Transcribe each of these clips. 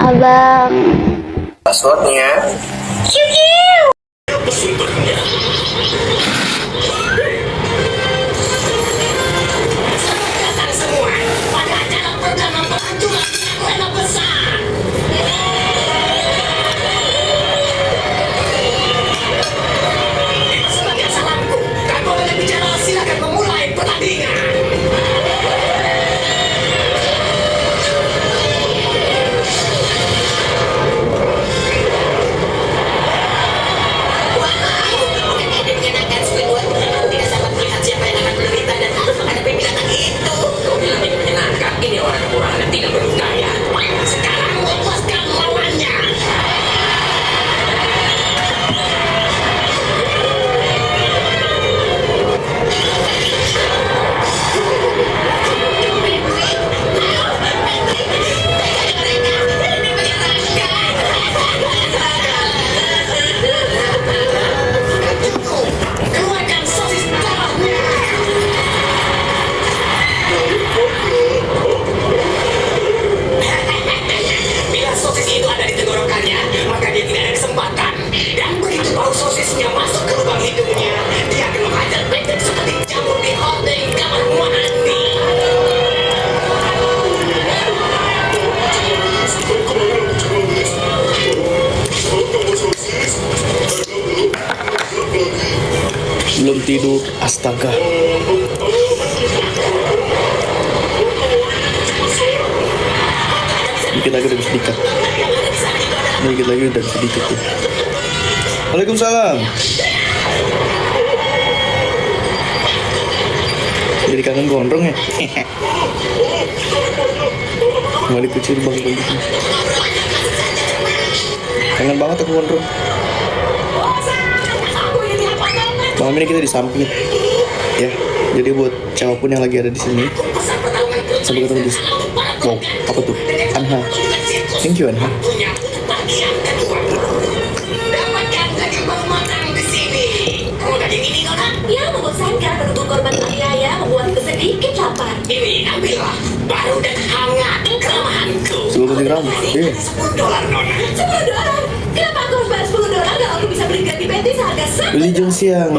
abang. Passwordnya. Belum tidur, astaga. Dikit lagi udah bisa dikat. Dikit lagi udah bisa dikat tuh. Waalaikumsalam. Jadi kangen gondrong ya. Balik kecil bang. Kangen banget aku gondrong. Malam ini kita di samping ya, jadi buat siapapun yang lagi ada di sini, sampai ketemu di wow, apa tuh? Anha, thank you Anha. Ya, membosankan menutup korban aniaya membuatku sedikit lapar. Ini ambillah, baru dan hangat kelemahanku. Sebelum rambut, iya. $10. Kenapa aku harus bayar $10 kalau aku bisa beli ganti peti seharga Wilujeng siang,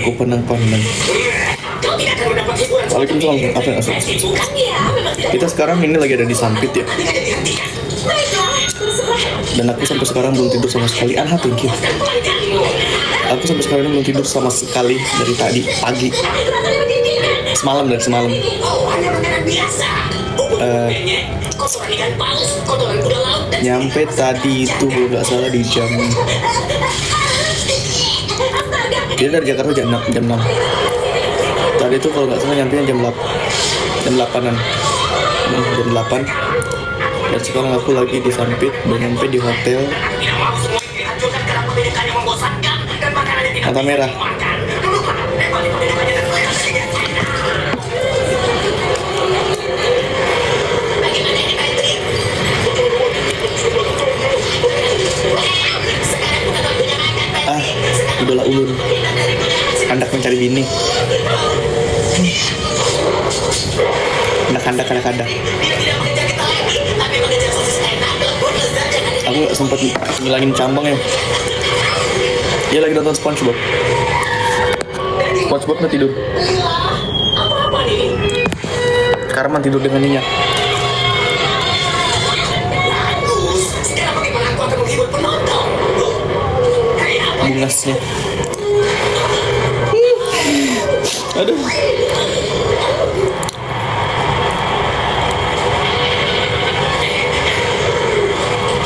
ku pandang-pandang. Kau tidak akan mendapat hiburan. Waalaikumsalam, apa yang asal? Bukannya, memang tidak. Kita sekarang ini lagi ada di Sampit ya. Baiklah, terserah. Dan aku sampai sekarang belum tidur sama sekali. Anha, thank you. Aku sampai sekarang belum tidur sama sekali dari tadi pagi. Semalam dari semalam. Nyampe tadi itu kalau nggak salah di jam. Dia dari Jakarta jam 6. Tadi itu kalau nggak salah nyampe jam 8-an. Jam 8. Dan sekarang aku lagi di Sampit, udah nyampe di hotel Mata Merah. Udahlah ulun, hendak mencari bini. Hendak. Aku sempat ngilangin cambang ya. Dia lagi nonton SpongeBob. SpongeBobnya tidur. Karman tidur dengan nyenyak. Bungasnya. Aduh.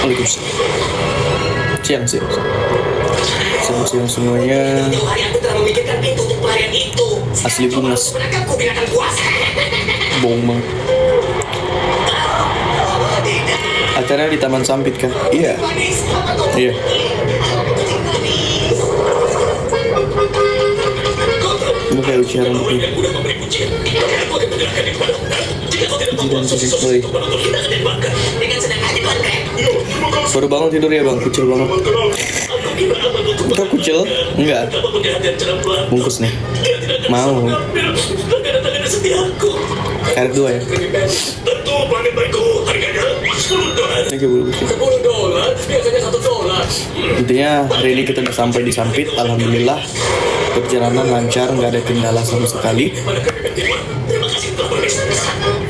Waalaikumsalam. Siang. Siang semuanya. Asli bungas. Bohong banget. Acaranya di Taman Sampit kan? Iya. Ini kayak ujian rambutnya. Jidan sisi. Baru bangun tidur ya bang, kucil banget. Kok kucil? Enggak. Bungkus nih. Mau. Karet 2 ya. aja bulu besi. $10 biasanya $1. Intinya hari ini kita udah sampai di Sampit. Alhamdulillah perjalanan lancar, nggak ada kendala sama sekali.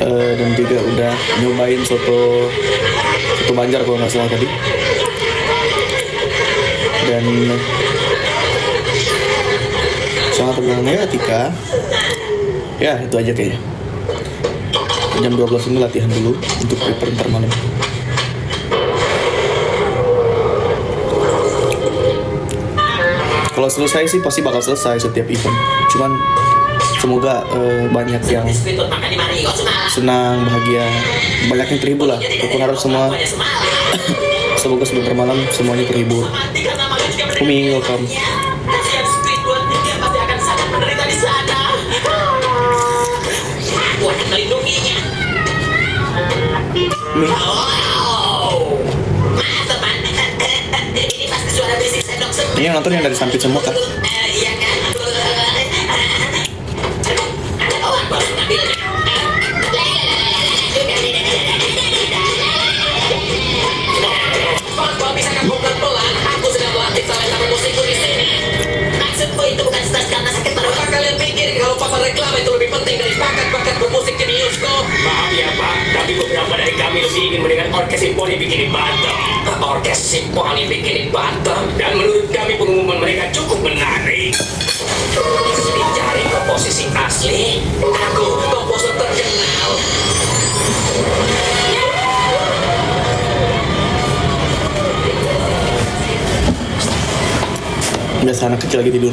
Dan juga udah nyobain soto Banjar kalau nggak salah tadi. Dan sangat terganggu ketika ya itu aja kayaknya. Jam 12 ini latihan dulu untuk prepare ntar malam. Kalau selesai sih pasti bakal selesai setiap event. Cuman semoga banyak yang senang, bahagia, banyak yang terhibur lah. Aku harap semua semoga sebentar malam semuanya terhibur. Umi, welcome. Umi. Ini yang nonton yang dari Sampit semua kan? Kalian pikir kalau papa reklame itu lebih penting dari bakat-bakat bermusik di bioskop? Maaf ya Pak, tapi beberapa dari kami lebih ingin mendengar orkes simfoni Bikini Bottom. Orkes simfoni Bikini Bottom, dan menurut kami pengumuman mereka cukup menarik. Dicari komposisi asli, aku komposer terkenal. Biasa anak kecil lagi tidur.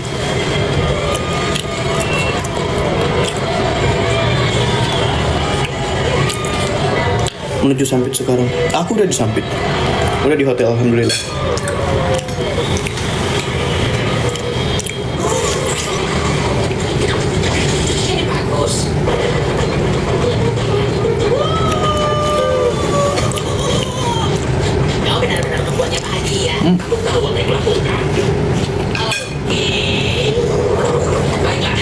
Menuju Sampit sekarang. Aku udah di Sampit. Udah di hotel, alhamdulillah. Ini bagus. Kau benar-benar membuatnya bahagia. Aku tahu apa yang lakukan. Oke. Baiklah.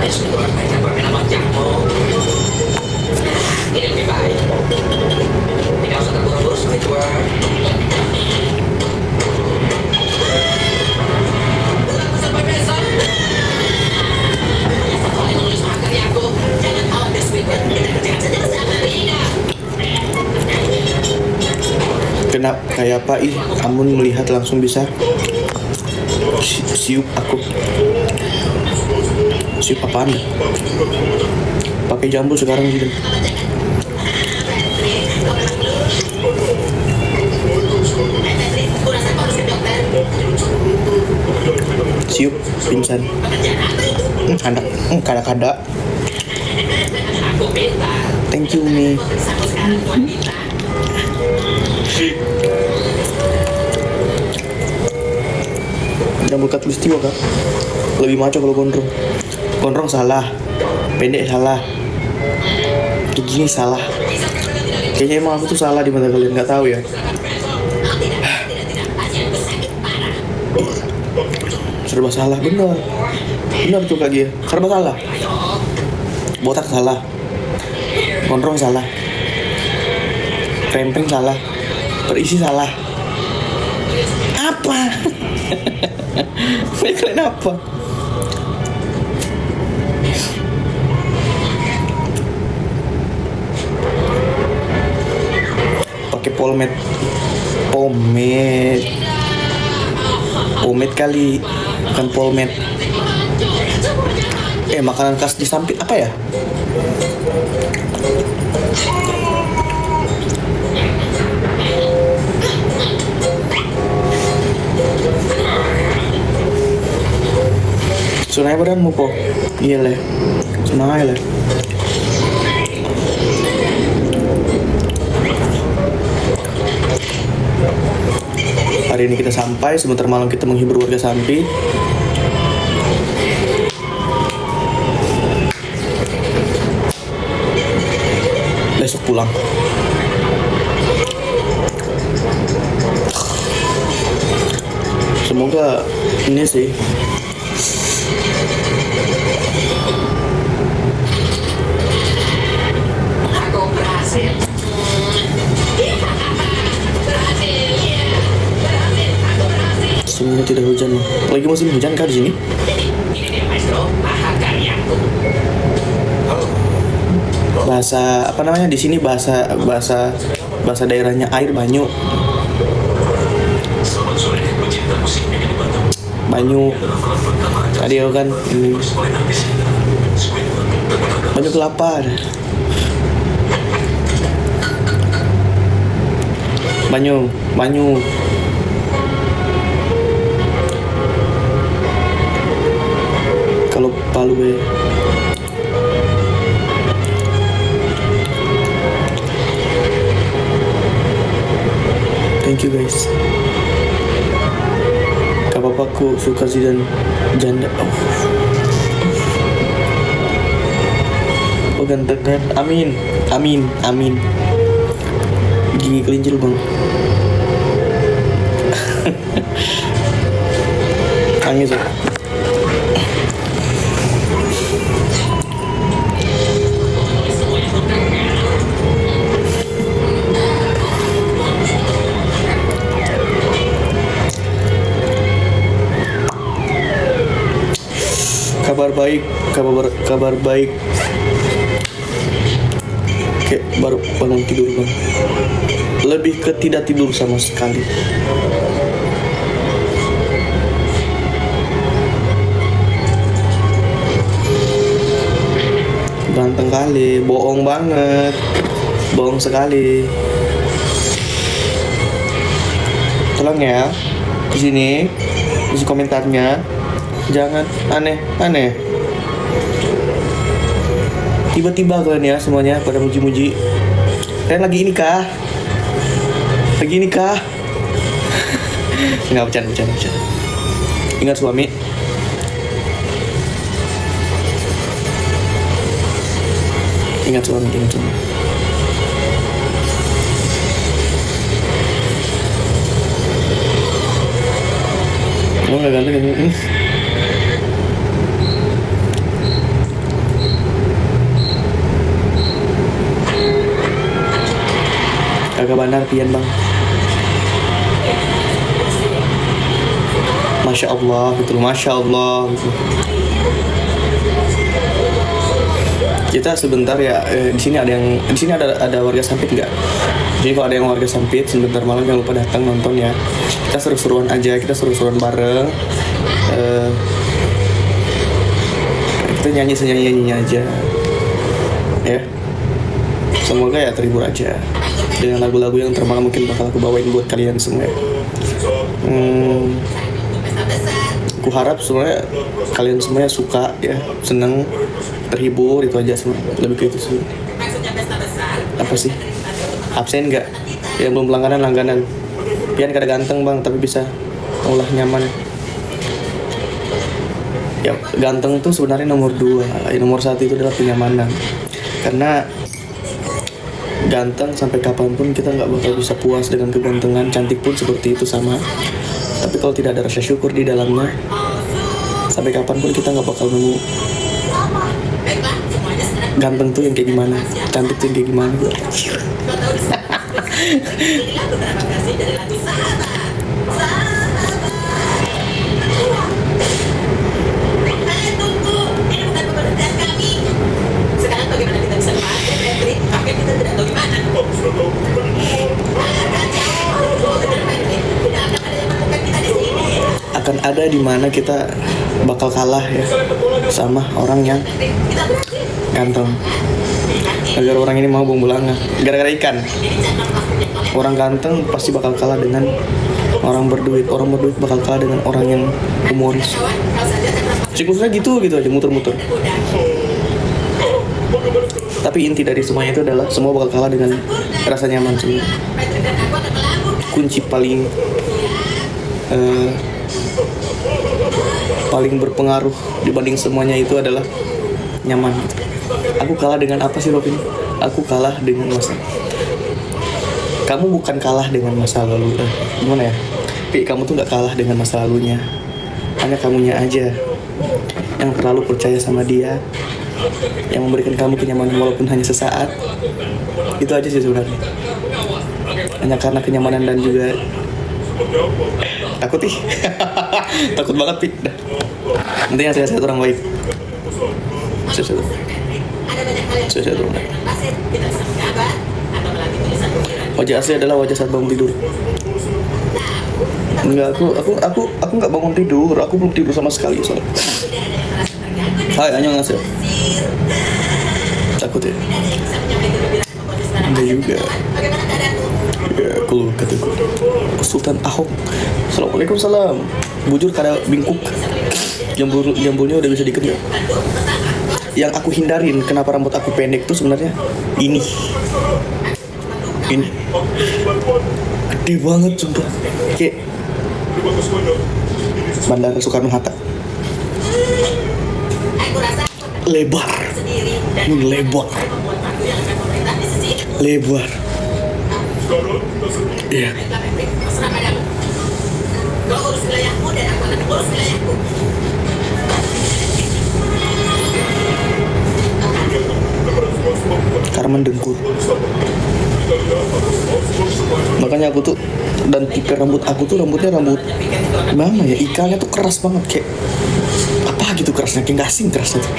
Ayo keluar mereka berkenal wajahmu. Ini lebih baik. Tidak usah terburu-buru, Squidward. Sampai besok. Boleh menulis karyaku. Jangan khawatir, Squidward. Kita kerjakan saja bersama. Tidak. Kenapa kayak apa ih? Amun melihat langsung bisa siup aku. Siup apaan? Pakai jambu sekarang gitu. Siup pingsan. Anak kada-kada. Thank you Mi. Jambu katulistiwa kak. Lebih maco kalau gondrong. Gondrong salah, pendek salah, begini salah. Kayaknya emang aku tuh salah di mata kalian, nggak tahu ya. Serba salah, bener tuh kak Gia. Serba salah. Botak salah, gondrong salah, krempeng salah, berisi salah. Apa? Kalian apa? Pakai pomade kali, bukan pomade. Makanan khas di Sampit apa ya? Sunai badanmu po. Iya leh. Sunai leh. Hari ini kita sampai, sebentar malam kita menghibur warga Sampit. Besok pulang. Semoga ini sih Aku berhasil. Berhasil, ya. Berhasil, aku berhasil. Semuanya tidak hujan loh. Lagi musim hujan kah di sini? Ini dia maestro, mahakaryaku. Bahasa apa namanya di sini bahasa daerahnya air banyu. Banyu. Tadi aku kan ini. Banyu kelapa. Banyu. Kalau Palu ya. Thank you guys. Gak apa-apa, aku suka Zidane janda. Oh ganteng kan? Amin. Gigi kelincir bang. Nangis ya. Kabar baik. Kayak baru bangun tidur bang. Lebih ke tidak tidur sama sekali. Ganteng kali, bohong banget, bohong sekali. Tolong ya, di sini isi komentarnya. Jangan aneh. Tiba-tiba kalian ya semuanya pada muji-muji. Kalian lagi ini kah? Nggak, bercanda. Ingat suami. Ingat suami. Oh nggak ganteng ini. Kagak bandar pian bang. Masya Allah gitu. Kita sebentar ya, di sini ada warga Sampit nggak? Jadi kalau ada yang warga Sampit sebentar malam jangan lupa datang nonton ya. Kita seru-seruan aja, kita seru-seruan bareng. Kita nyanyi-nyanyinya aja. Ya. Semoga ya terhibur aja dengan lagu-lagu yang termalam mungkin bakal aku bawain buat kalian semua. Aku harap sebenarnya kalian semuanya suka ya, seneng, terhibur, itu aja semua. Lebih ke itu sih. Apa sih? Absen nggak? Yang belum langganan. Pian kada ganteng bang, tapi bisa olah nyaman. Ya ganteng tuh sebenarnya nomor 2. Nomor 1 itu adalah kenyamanan. Karena ganteng sampai kapanpun kita nggak bakal bisa puas dengan kegantengan. Cantik pun seperti itu sama. Tapi kalau tidak ada rasa syukur di dalamnya, sampai kapanpun kita nggak bakal nemu ganteng tuh yang kayak gimana, cantik tuh yang kayak gimana. Akan ada di mana kita bakal kalah ya sama orang yang ganteng. Agar orang ini mau buang-bulangan gara-gara ikan. Orang ganteng pasti bakal kalah dengan orang berduit. Orang berduit bakal kalah dengan orang yang humoris. Siklusnya gitu aja muter-muter. Tapi inti dari semuanya itu adalah semua bakal kalah dengan rasa nyaman semua. Kunci paling berpengaruh dibanding semuanya itu adalah nyaman. Aku kalah dengan apa sih Robin? Aku kalah dengan masa. Kamu bukan kalah dengan masa lalu. Gimana ya? Tapi kamu tuh gak kalah dengan masa lalunya. Hanya kamunya aja yang terlalu percaya sama dia yang memberikan kamu kenyamanan walaupun hanya sesaat. Itu aja sih sebenarnya. Hanya karena kenyamanan dan juga takut ih. Takut banget pi. Intinya saya orang baik. Saya orang baik. Wajah asli adalah wajah saat bangun tidur. Enggak, aku nggak bangun tidur. Aku belum tidur sama sekali soalnya. Hai, annyeonghaseyo. Takut ya? Enggak juga. Ya, aku kataku Sultan Ahok. Assalamualaikum salam. Bujur kada bingkuk. Jambulnya udah bisa dikenal. Yang aku hindarin kenapa rambut aku pendek tuh sebenarnya ini gede banget sumpah, kayak Bandara Soekarno-Hatta. Lebar. Iya. Karman dengkur. Makanya aku tuh, dan tipe rambut aku tuh rambutnya gimana ya, ikannya tuh keras banget, kayak apa gitu kerasnya, kayak gasing kerasnya tuh,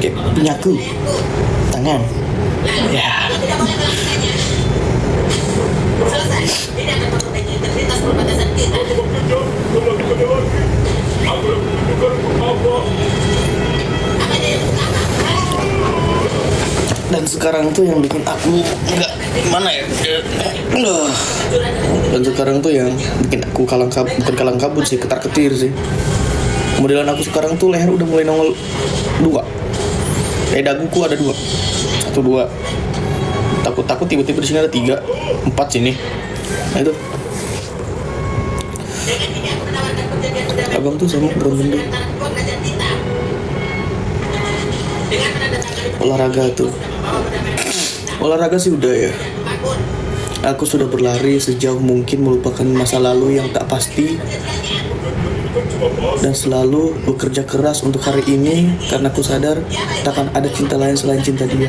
kayak penyaku tangan ya. Dan sekarang tuh yang bikin aku nggak gimana ya, dan sekarang tuh yang bikin aku bukan kalang kabut sih, ketar ketir sih. Modelan aku sekarang tuh leher udah mulai nongol 2, daguku ada 2, 1 2. Takut tiba-tiba di sini ada 3 4 sini. Nah itu abang tuh sama beron gendut. Olahraga sih udah ya. Aku sudah berlari sejauh mungkin melupakan masa lalu yang tak pasti, dan selalu bekerja keras untuk hari ini karena aku sadar takkan ada cinta lain selain cinta dia.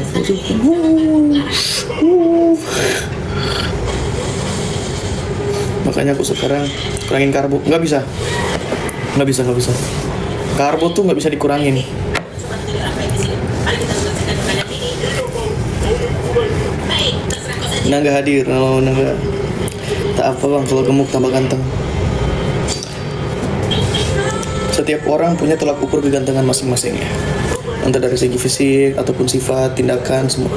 Makanya aku sekarang kurangin karbo. Nggak bisa. Karbo tuh nggak bisa dikurangin. Nggak hadir, nggak. Tak apa bang, kalau gemuk tambah ganteng. Setiap orang punya tolak ukur kegantengan masing-masing ya. Entah dari segi fisik ataupun sifat, tindakan, semua.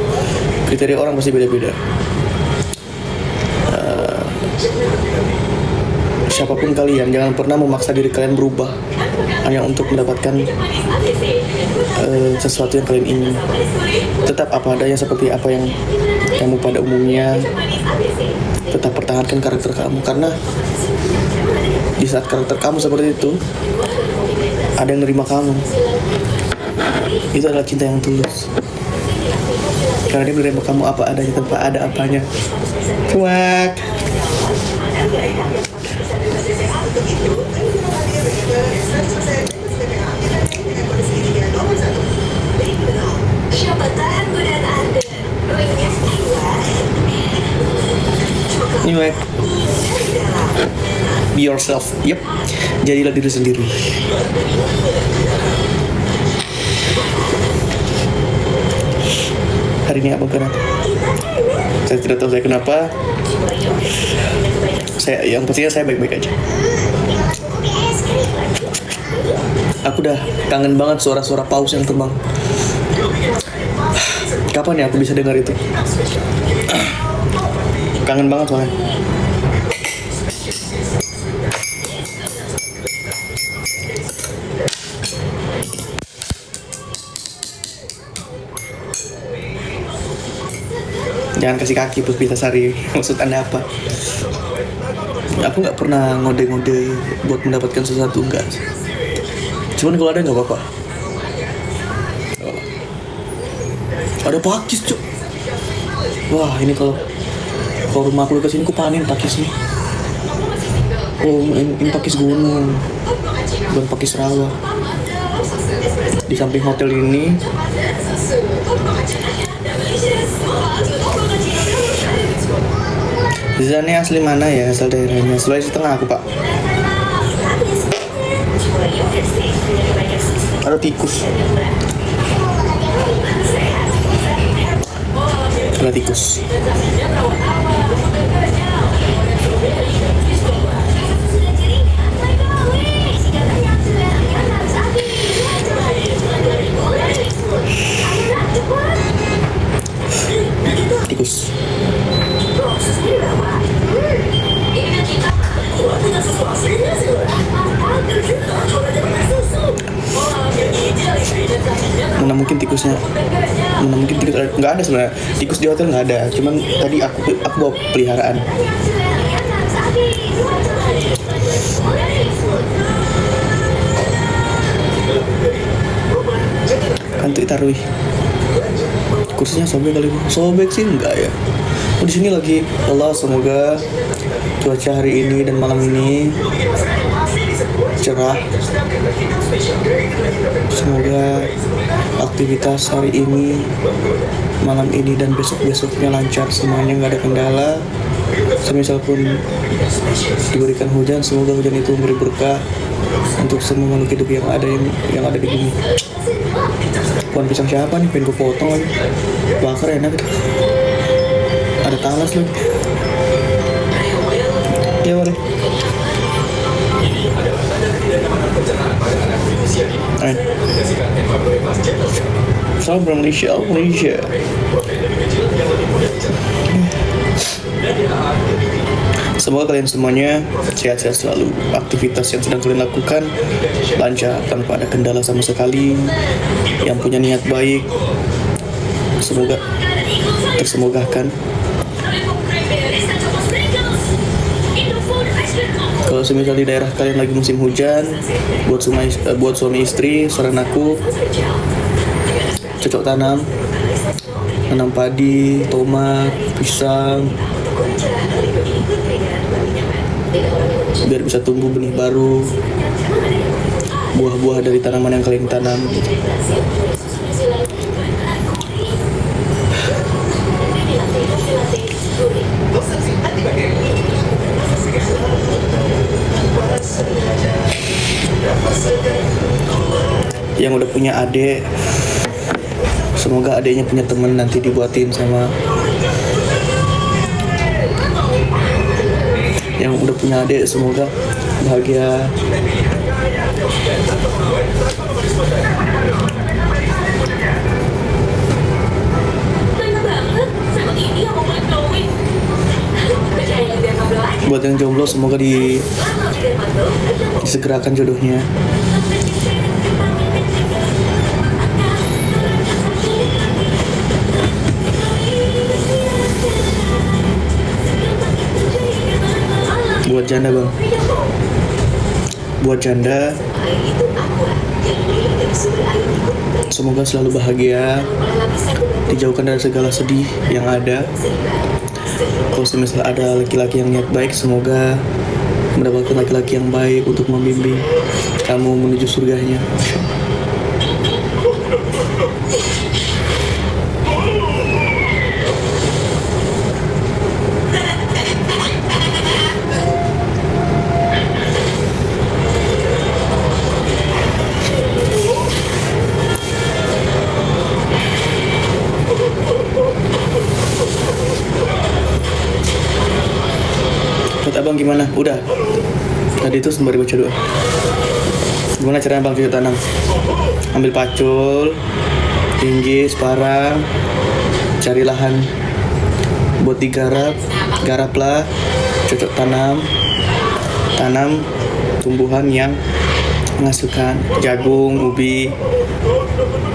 Kriteria orang pasti beda-beda. Siapapun kalian, jangan pernah memaksa diri kalian berubah hanya untuk mendapatkan sesuatu yang kalian ingin. Tetap apa adanya seperti apa yang kamu pada umumnya. Tetap pertahankan karakter kamu, karena di saat karakter kamu seperti itu, ada yang nerima kamu. Itu adalah cinta yang tulus, karena dia menerima kamu apa adanya tanpa ada apanya. Cuak. Siapa tahan godaan Anda? Ringnya kuat. Cuak. Be yourself. Yep. Jadilah diri sendiri. Hari ini apa kenapa? Saya tidak tahu saya kenapa. Yang pastinya saya baik-baik aja. Aku udah kangen banget suara-suara paus yang terbang. Kapan ya aku bisa dengar itu? Kangen banget soalnya. Jangan kasih kaki Puspitasari. Maksud Anda apa? Aku nggak pernah ngode-ngode buat mendapatkan sesuatu, enggak. Cuman kalau ada nggak apa-apa. Ada pakis cuk. Wah ini kalau rumah aku ke sini aku panen pakis nih. Oh ini pakis gunung, bukan pakis rawa. Di samping hotel ini Zizannya asli mana ya, asal daerahnya? Sulawesi Tengah aku pak. Ada tikus. Ada tikus. Tikus. Mana mungkin tikusnya? Mana mungkin tikus? Nggak ada sebenarnya. Tikus di hotel nggak ada. Cuman tadi aku bawa peliharaan. Kantuk taruh. Kursinya sobek kali. Sobek sih enggak ya. Oh, di sini lagi. Allah, semoga cuaca hari ini dan malam ini cerah. Semoga aktivitas hari ini, malam ini dan besok-besoknya lancar semuanya, nggak ada kendala. Semisal pun diberikan hujan, semoga hujan itu memberi berkah untuk semua makhluk hidup yang ada di bumi. Pohon pisang siapa nih? Pengen gue potong lagi. Bakar enak. Ada talas lagi. Ya boleh. Salam from Malaysia. Semoga kalian semuanya sehat-sehat selalu. Aktivitas yang sedang kalian lakukan lancar tanpa ada kendala sama sekali. Yang punya niat baik, semoga tersemogakan. Kalau semisal di daerah kalian lagi musim hujan, buat suami istri, saran aku cocok tanam padi, tomat, pisang, biar bisa tumbuh benih baru, buah-buah dari tanaman yang kalian tanam. Yang udah punya adik, semoga adiknya punya temen nanti dibuatin sama. Yang udah punya adik semoga bahagia. Buat yang jomblo semoga disegerakan jodohnya. Buat janda bang, buat janda semoga selalu bahagia, dijauhkan dari segala sedih yang ada. Kalau misalnya ada laki-laki yang niat baik, semoga mendapatkan laki-laki yang baik untuk membimbing kamu menuju surganya. Abang gimana? Udah. Tadi itu sembari baca doa. Gimana caranya bang cocok tanam? Ambil pacul, tinggi, separang, cari lahan buat digarap, garaplah, cocok tanam tumbuhan yang menghasilkan jagung, ubi,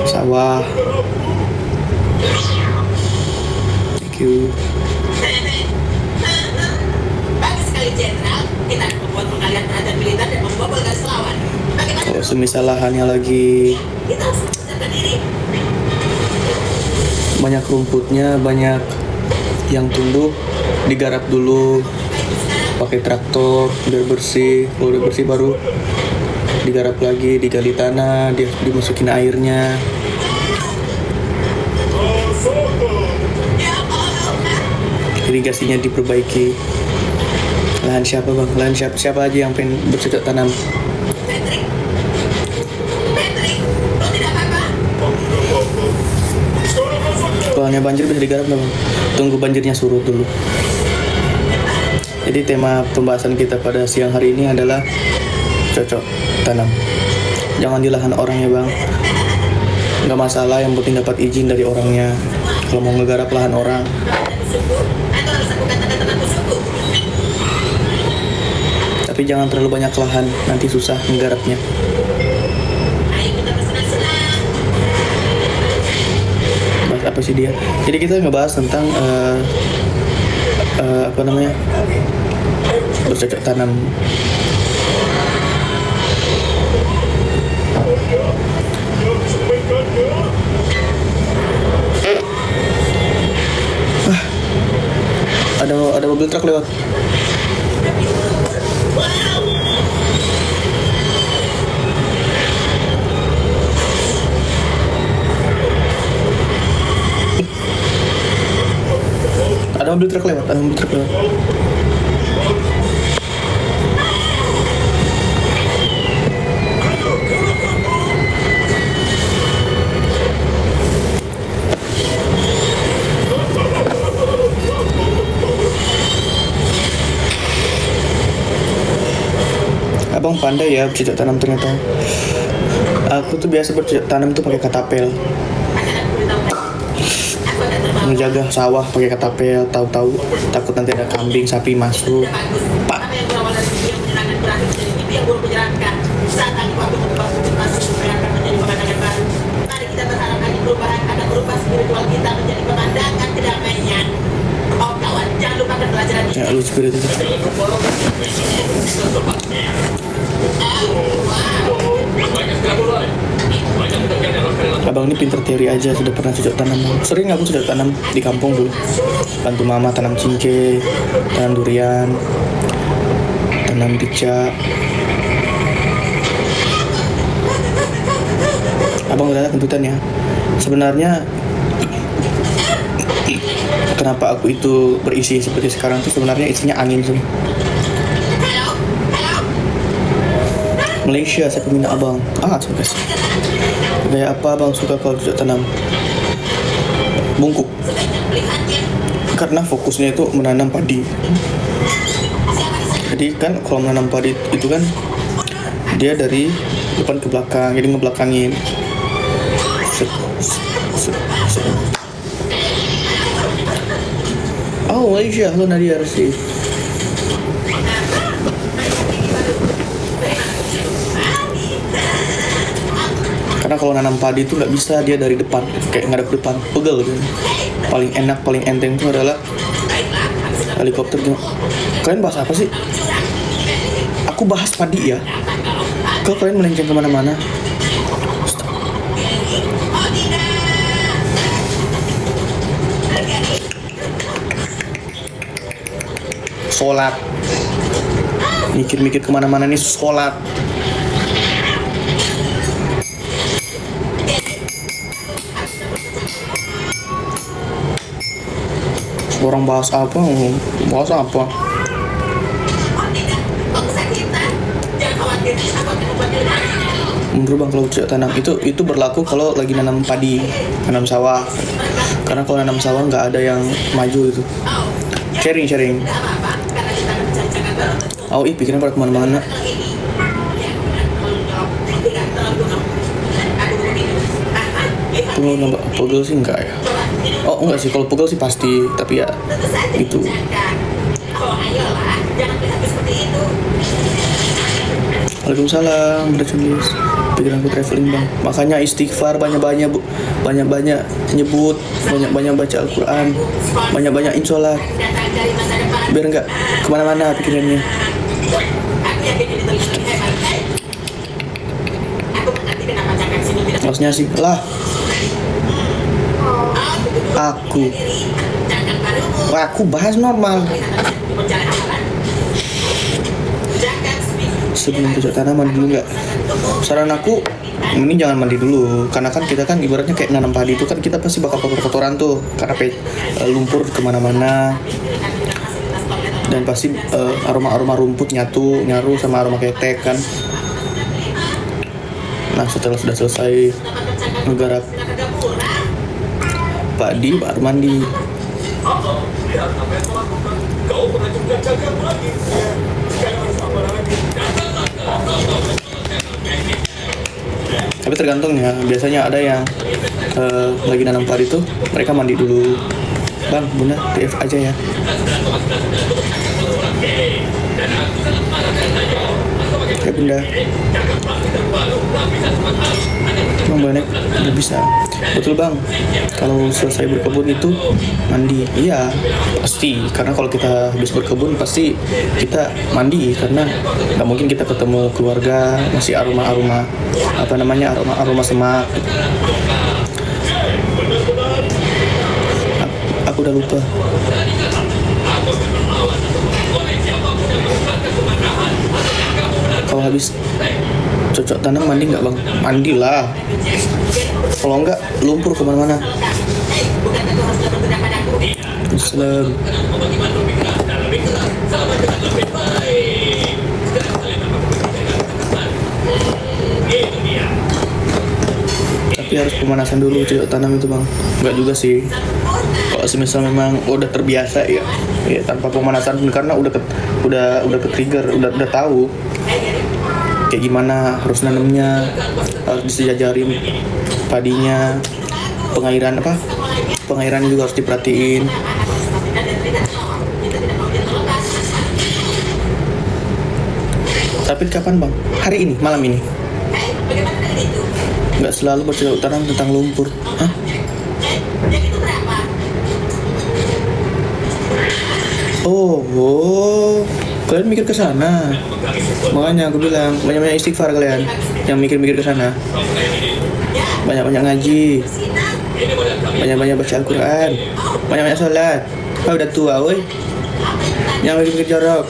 sawah. Thank you. Kalau semisal lahannya lagi banyak rumputnya, banyak yang tumbuh, digarap dulu pakai traktor biar bersih. Kalau udah bersih baru digarap lagi, digali tanah, dimasukin airnya. irigasinya diperbaiki. Lahan siapa bang? Lahan siapa aja yang pengen bercocok tanam? Patrick, Patrick, lo tidak apa-apa? Kalau hanya banjir bisa digarap nggak bang? Tunggu banjirnya surut dulu. Jadi tema pembahasan kita pada siang hari ini adalah cocok tanam. Jangan di lahan orang ya bang. Nggak masalah, yang penting dapat izin dari orangnya. Kalau mau ngegarap lahan orang. Atau harus aku katakan temanku suku? Tapi jangan terlalu banyak lahan, nanti susah menggarapnya. Ayo kita bersenang-senang. Bahas apa sih dia? Jadi kita ngebahas tentang apa namanya, bercocok tanam. Ada mobil truk lewat. Ada mobil truk lewat. Abang pandai ya bercocok tanam ternyata. Aku tuh biasa bercocok tanam tuh pakai katapel. Menjaga sawah pakai katapel, tahu-tahu takut nanti ada kambing, sapi masuk. Pak. Apa yang berawal dari mimpi yang menyenangkan berakhir menjadi mimpi yang buruk menyeramkan. Saat angin waktu berubah akan menjadi pemandangan baru. Mari kita berharap angin perubahan akan merubah spiritual kita menjadi pemandangan kedamaian. Oh kawan, jangan lupakan pelajaran ini. Ya lu spirit itu. Abang ini pinter teori aja, sudah pernah cocok tanam. Sering aku cocok tanam di kampung dulu. Bantu mama tanam cingke, tanam durian, tanam rica. Abang udah ada kentutan ya. Sebenarnya kenapa aku itu berisi seperti sekarang tuh sebenarnya isinya angin sih. Malaysia saya peminat abang. Terima kasih. Gaya apa abang suka kalau cocok tanam? Bungkuk. Karena fokusnya itu menanam padi. Jadi kan kalau menanam padi itu kan dia dari depan ke belakang, jadi ngebelakangin. Oh Malaysia, halo Nadia Resi. Karena kalau nanam padi itu nggak bisa dia dari depan, kayak ngadep depan, pegel gitu. Paling enak, paling enteng itu adalah helikopter. Kalian bahas apa sih? Aku bahas padi ya. Kalau kalian melenceng kemana-mana. Sholat. Mikir-mikir kemana-mana nih sholat. Orang bahas apa? Bahas apa? Menurut bang kalau cocok tanam itu berlaku kalau lagi nanam padi, nanam sawah. Karena kalau nanam sawah nggak ada yang maju itu. Sharing. Oh pikiran pada kemana-mana. Kalau nambah pegel sih enggak ya? Oh enggak sih, kalau pegel sih pasti, tapi ya itu. Waalaikumsalam, udah culis. Pikiranku traveling bang. Makanya istighfar banyak-banyak bu, banyak-banyak nyebut, banyak-banyak baca Al-Quran, banyak-banyak insholat. Biar enggak kemana-mana pikirannya. Maksudnya sih lah. Aku bahas normal. Sebelum cocok tanaman dulu nggak? saran aku mending jangan mandi dulu, karena kan kita kan ibaratnya kayak nanam padi itu kan kita pasti bakal kotor-kotoran tuh karena lumpur kemana-mana, dan pasti aroma rumput nyaru sama aroma ketek kan. Nah setelah sudah selesai menggarap padi baru mandi. Kau pernah juga jaga lagi. Sekarang harus apa lagi? Tapi tergantung ya, biasanya ada yang lagi nanam padi tuh mereka mandi dulu. Bang, Bunda, TF aja ya. Oke Bunda. Bang Bonek udah bisa. Betul Bang, kalau selesai berkebun itu mandi. Iya, pasti. Karena kalau kita habis berkebun pasti kita mandi, karena nggak mungkin kita ketemu keluarga masih aroma semak. Aku udah lupa. Kalau habis cocok tanam mandi nggak Bang? Mandilah. Kalau enggak lumpur kemana-mana. Islam. Tapi harus pemanasan dulu cocok tanam itu Bang. Enggak juga sih. Kalau semisal memang udah terbiasa ya tanpa pemanasan, karena udah ke trigger, udah tahu kayak gimana harus nanamnya, harus disejajarin padinya, pengairan juga harus diperhatiin. Tapi kapan Bang? Hari ini, malam ini? Nggak selalu bercocok tanam tentang lumpur. Hah? Oh, kalian mikir ke sana. Makanya aku bilang banyak-banyak istighfar kalian yang mikir-mikir ke sana. Banyak-banyak ngaji. Banyak-banyak baca Al-Quran. Banyak-banyak sholat. Udah tua, woi. Yang mikir-mikir jorok.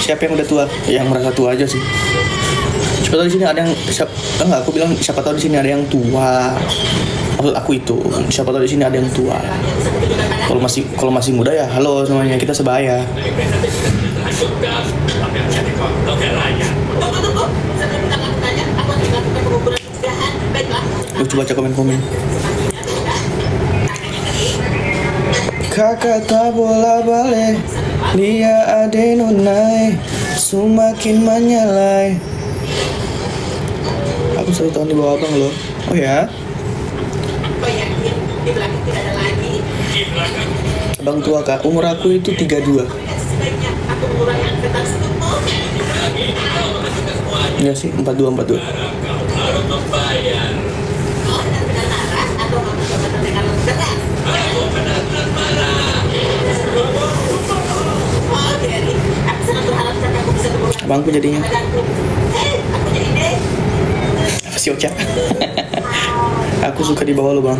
Siapa yang udah tua? Yang merasa tua aja sih. Siapa tahu di sini ada yang aku bilang siapa tahu di sini ada yang tua. Maksud aku itu, siapa tahu di sini ada yang tua. Kalau masih muda ya, halo semuanya, kita sebaya. Coba baca komen-komen. Kakak tak bola balik, dia ade nunai, semakin menyalai. Aku selalu tahun di bawah abang loh. Oh ya? Abang tua kak, umur aku itu 32. Iya sih, 42. Abangku jadinya. Apa sih Ocha? Aku suka di bawah lo Bang.